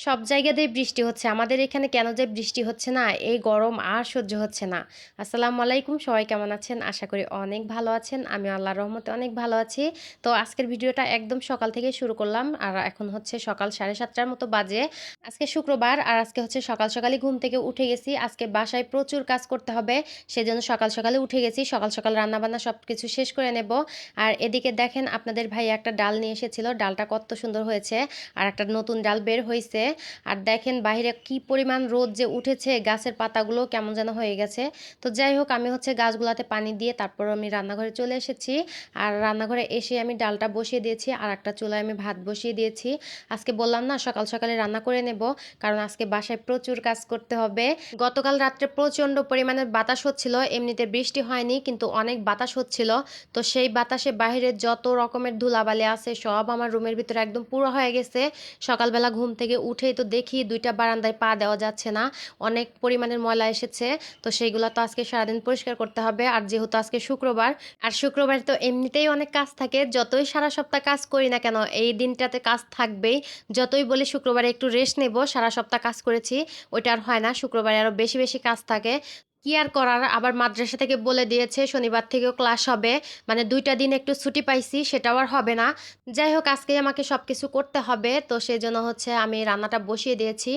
সব জায়গাতেই বৃষ্টি হচ্ছে। আমাদের এখানে কেন যে বৃষ্টি হচ্ছে না, এই গরম আর সহ্য হচ্ছে না। আসসালামু আলাইকুম, সবাই কেমন আছেন? আশা করি অনেক ভালো আছেন। আমি আল্লাহর রহমতে অনেক ভালো আছি। তো আজকের ভিডিওটা একদম সকাল থেকে শুরু করলাম। আর এখন হচ্ছে সকাল 7:30টার মতো বাজে। আজকে শুক্রবার আর আজকে হচ্ছে সকাল সকালই ঘুম থেকে উঠে গেছি। আজকে বাসায় প্রচুর কাজ করতে হবে। সেজন্য সকাল সকালে উঠে গেছি। সকাল সকাল রান্নাবান্না সবকিছু শেষ করে নেব। আর এদিকে দেখেন আপনাদের ভাই একটা ডাল নিয়ে এসেছিল। ডালটা কত সুন্দর হয়েছে। আর একটা নতুন ডাল বের হইছে। আর দেখেন বাইরে কি পরিমাণ রোদ যে উঠেছে, গাছের পাতাগুলো কেমন যেন হয়ে গেছে। তো যাই হোক, আমি হচ্ছে গাছগুলাতে পানি দিয়ে তারপর আমি রান্নাঘরে চলে এসেছি। আর রান্নাঘরে এসে আমি ডালটা বসিয়ে দিয়েছি আর একটা চুলায় আমি ভাত বসিয়ে দিয়েছি। আজকে বললাম না সকাল সকালে রান্না করে নেব, কারণ আজকে বাসায় প্রচুর কাজ করতে হবে। গতকাল রাত্রে প্রচণ্ড পরিমাণে বাতাস হচ্ছিল। এমনিতে বৃষ্টি হয়নি, কিন্তু অনেক বাতাস হচ্ছিল। তো সেই বাতাসে বাইরে যত রকমের ধুলাবালি আছে সব আমার রুমের ভিতরে একদম পুরো হয়ে গেছে। সকালবেলা ঘুম থেকে উঠেই তো দেখি দুইটা বারান্দায় পা দেওয়া যাচ্ছে না, অনেক পরিমাণের ময়লা এসেছে। তো সেইগুলো তো আজকে সারাদিন পরিষ্কার করতে হবে। আর যেহেতু আজকে শুক্রবার, আর শুক্রবার তো এমনিতেই অনেক কাজ থাকে, যতই সারা সপ্তাহ কাজ করি না কেন এই দিনটাতে কাজ থাকবেই। যতই বলি শুক্রবারে একটু রেস্ট নেব, সারা সপ্তাহ কাজ করেছি, ওইটা আর হয় না। শুক্রবারে আরও বেশি বেশি কাজ থাকে। কি আর করার, আবার মাদ্রাসা থেকে বলে দিয়েছে শনিবার থেকেও ক্লাস হবে, মানে 2টা দিন একটু ছুটি পাইছি, সেটাও আর হবে না। যাই হোক, আজকে আমাকে সব কিছু করতে হবে, তো সেই জন্য হচ্ছে আমি রান্নাটা বসিয়ে দিয়েছি।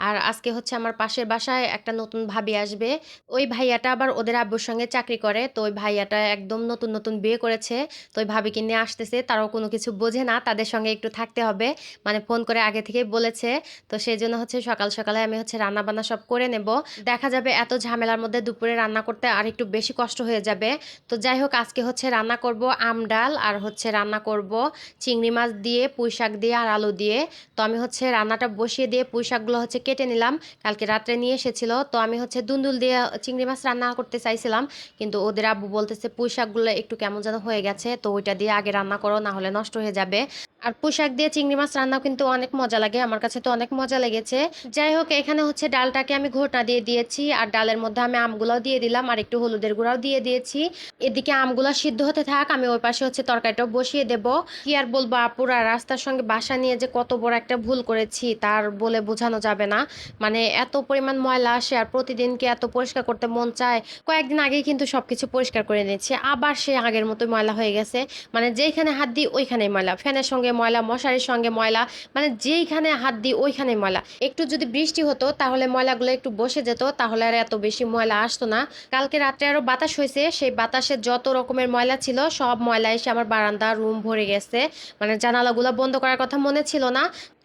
আর আজকে হচ্ছে আমার পাশের বাসায় একটা নতুন ভাবি আসবে। ওই ভাইয়াটা আবার ওদের আব্বুর সঙ্গে চাকরি করে, তো ওই ভাইয়াটা একদম নতুন নতুন বিয়ে করেছে। তো ওই ভাবিকে নিয়ে আসতেছে, তারাও কোনো কিছু বোঝে না, তাদের সঙ্গে একটু থাকতে হবে, মানে ফোন করে আগে থেকেই বলেছে। তো সেই জন্য হচ্ছে সকাল সকালে আমি হচ্ছে রান্না বান্না সব করে নেব। দেখা যাবে এত ঝামেলার মধ্যে দুপুরে রান্না করতে আর একটু বেশি কষ্ট হয়ে যাবে। তো যাই হোক, আজকে হচ্ছে রান্না করব আম ডাল, আর হচ্ছে রান্না করব চিংড়ি মাছ দিয়ে, পুঁই শাক দিয়ে আর আলু দিয়ে। তো আমি হচ্ছে রান্নাটা বসিয়ে দিয়ে পুঁই শাকগুলো হচ্ছে কেটে নিলাম, কালকে রাত্রে নিয়ে এসেছিল। তো আমি হচ্ছে দুন্দুল দিয়ে চিংড়ি মাছ রান্না করতে চাইছিলাম, কিন্তু ওদের আব্বু বলতেছে পুঁই শাকগুলো একটু কেমন যেন হয়ে গেছে, তো ওইটা দিয়ে আগে রান্না করো, না হলে নষ্ট হয়ে যাবে। আর পুঁই শাক দিয়ে চিংড়ি মাছ রান্নাও কিন্তু অনেক মজা লাগে, আমার কাছে তো অনেক মজা লেগেছে। যাই হোক, এখানে হচ্ছে ডালটাকে আমি ঘোটনা দিয়ে দিয়েছি, আর ডালের মধ্যে আমি আমগুলাও দিয়ে দিলাম আর একটু হলুদের গুঁড়াও দিয়ে দিয়েছি। এদিকে আমগুলা সিদ্ধ হতে থাক, আমি ওই পাশে হচ্ছে তরকারিটাও বসিয়ে দেব। কি আর বলবো আপুরা, রাস্তার সঙ্গে বাসা নিয়ে যে কত বড় একটা ভুল করেছি তার বলে বোঝানো যাবে না। মানে এত পরিমাণ ময়লা আসে আর প্রতিদিন কি এত পরিষ্কার করতে মন চায়? কয়েকদিন আগেই কিন্তু সবকিছু পরিষ্কার করে নিয়েছি, আবার সে আগের মতো ময়লা হয়ে গেছে। মানে যেইখানে হাত দিই ওইখানেই ময়লা, ফ্যানের সঙ্গে ময়লা, মশারির সঙ্গে ময়লা, মানে যেইখানে হাত দিই ওইখানেই ময়লা। একটু যদি বৃষ্টি হতো তাহলে ময়লাগুলো একটু বসে যেত, তাহলে আর এত বেশি ময়লা আসতো না। কালকে রাত্রে আরো বাতাস হয়েছে, সেই বাতাসে যত রকমের ময়লা ছিল সব ময়লা এসে আমার বারান্দা রুম ভরে গেছে। মানে জানালাগুলো বন্ধ করার কথা মনে ছিল না,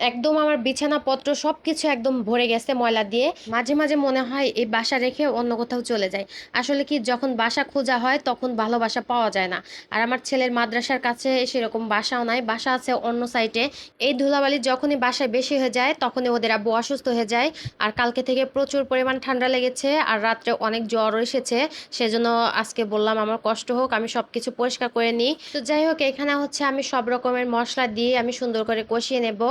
একদম আমার বিছানাপত্র সবকিছু একদম ভরে গেছে ময়লা দিয়ে। মাঝে মাঝে মনে হয় এই বাসা রেখে অন্য কোথাও চলে যায়। আসলে কি, যখন বাসা খোঁজা হয় তখন ভালোবাসা পাওয়া যায় না। আর আমার ছেলের মাদ্রাসার কাছে সেরকম বাসাও নাই, বাসা আছে অন্য সাইডে। এই ধুলাবালি যখনই বাসায় বেশি হয়ে যায় তখনই ওদের আব্বু অসুস্থ হয়ে যায়। আর কালকে থেকে প্রচুর পরিমাণ ঠান্ডা লেগেছে আর রাত্রে অনেক জ্বর এসেছে। সেজন্য আজকে বললাম আমার কষ্ট হোক, আমি সবকিছু পরিষ্কার করে নিই। তো যাই হোক, এখানে হচ্ছে আমি সব রকমের মশলা দিয়ে আমি সুন্দর করে কষিয়ে নেব।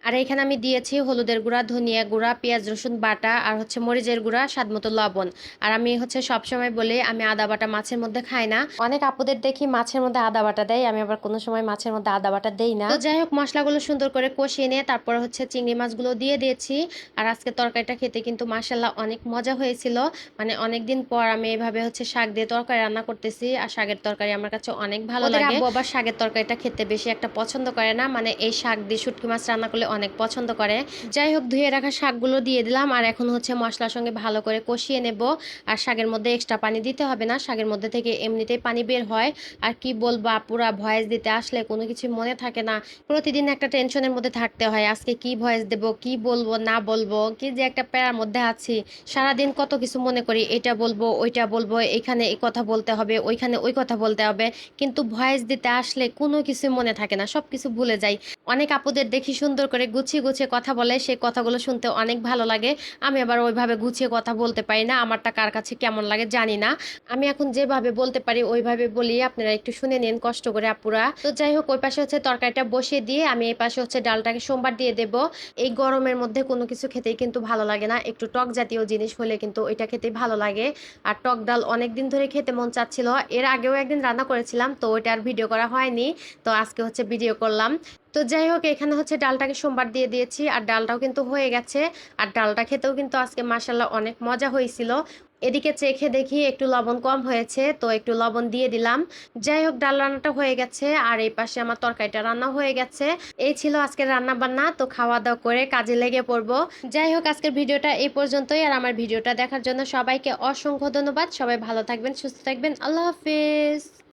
আর এখানে আমি দিয়েছি হলুদের গুঁড়া, ধনিয়া গুঁড়া, পেঁয়াজ রসুন বাটা, আর হচ্ছে মরিচের গুঁড়া, স্বাদমতো লবণ। আর আমি হচ্ছে সবসময় বলি আমি আদা বাটা মাছের মধ্যে খাই না। অনেক আপুদের দেখি মাছের মধ্যে আদা বাটা দেয়, আমি আবার কোনো সময় মাছের মধ্যে আদা বাটা দেই না। তো যাই হোক, মশলাগুলো সুন্দর করে কষিয়ে নিয়ে তারপর হচ্ছে চিংড়ি মাছগুলো দিয়ে দিয়েছি। আর আজকে তরকারিটা খেতে কিন্তু মাশাল্লাহ অনেক মজা হয়েছিল। মানে অনেকদিন পর আমি এভাবে হচ্ছে শাক দিয়ে তরকারি রান্না করতেছি, আর শাকের তরকারি আমার কাছে অনেক ভালো লাগে। আব্বু আবার শাকের তরকারিটা খেতে বেশি একটা পছন্দ করে না, মানে এই শাক দিয়ে শুটকি মাছ রান্না করলে অনেক পছন্দ করে। যাই হোক, ধুয়ে রাখা শাকগুলো দিয়ে দিলাম আর এখন হচ্ছে মশলার সঙ্গে ভালো করে কষিয়ে নেব। আর শাকের মধ্যে এক্সট্রা পানি দিতে হবে না, শাকের মধ্যে থেকে এমনিতেই পানি বের হয়। আর কি বলবো আপুরা, ভয়েস দিতে আসলে কোনো কিছু মনে থাকে না, প্রতিদিন একটা টেনশনের মধ্যে থাকতে হয়, আজকে কি ভয়েস দেব, কি বলবো না বলবো, কি যে একটা প্যারার মধ্যে আছি। সারাদিন কত কিছু মনে করি, এটা বলবো ওইটা বলবো, এখানে এই কথা বলতে হবে, ওইখানে ওই কথা বলতে হবে, কিন্তু ভয়েস দিতে আসলে কোনো কিছু মনে থাকে না, সব কিছু ভুলে যাই। অনেক আপুদের দেখি সুন্দর করে গুছিয়ে গুছিয়ে কথা বলে, সেই কথাগুলো শুনতে অনেক ভালো লাগে। আমি আবার ওইভাবে গুছিয়ে কথা বলতে পারি না, আমারটা কার কাছে কেমন লাগে জানি না। আমি এখন যেভাবে বলতে পারি ওইভাবে বলি, আপনারা একটু শুনে নিন কষ্ট করে আপুরা। তো যাই হোক, ওই পাশে হচ্ছে তরকারিটা বসিয়ে দিয়ে আমি এই পাশে হচ্ছে ডালটাকে সোমবার দিয়ে দেব। এই গরমের মধ্যে কোনো কিছু খেতেই কিন্তু ভালো লাগে না, একটু টক জাতীয় জিনিস হলে কিন্তু ওইটা খেতেই ভালো লাগে। আর টক ডাল অনেক দিন ধরে খেতে মন চাচ্ছিল, এর আগেও একদিন রান্না করেছিলাম, তো ওইটা আর ভিডিও করা হয়নি, তো আজকে হচ্ছে ভিডিও করলাম। তো যাই হোক, এখানে হচ্ছে ডালটাকে সোমবার দিয়ে দিয়েছি, আর ডালটাও কিন্তু হয়ে গেছে। আর ডালটা খেতেও কিন্তু আজকে মাশাল্লাহ অনেক মজা হয়েছিল। এদিকে চেখে দেখি একটু লবণ কম হয়েছে, তো একটু লবণ দিয়ে দিলাম। যাই হোক, ডাল রান্নাটা হয়ে গেছে, আর এই পাশে আমার তরকারিটা রান্না হয়ে গেছে। এই ছিল আজকের রান্না বান্না, তো খাওয়া দাওয়া করে কাজে লেগে পড়বো। যাই হোক, আজকের ভিডিওটা এই পর্যন্তই। আর আমার ভিডিওটা দেখার জন্য সবাইকে অসংখ্য ধন্যবাদ। সবাই ভালো থাকবেন, সুস্থ থাকবেন। আল্লাহ হাফেজ।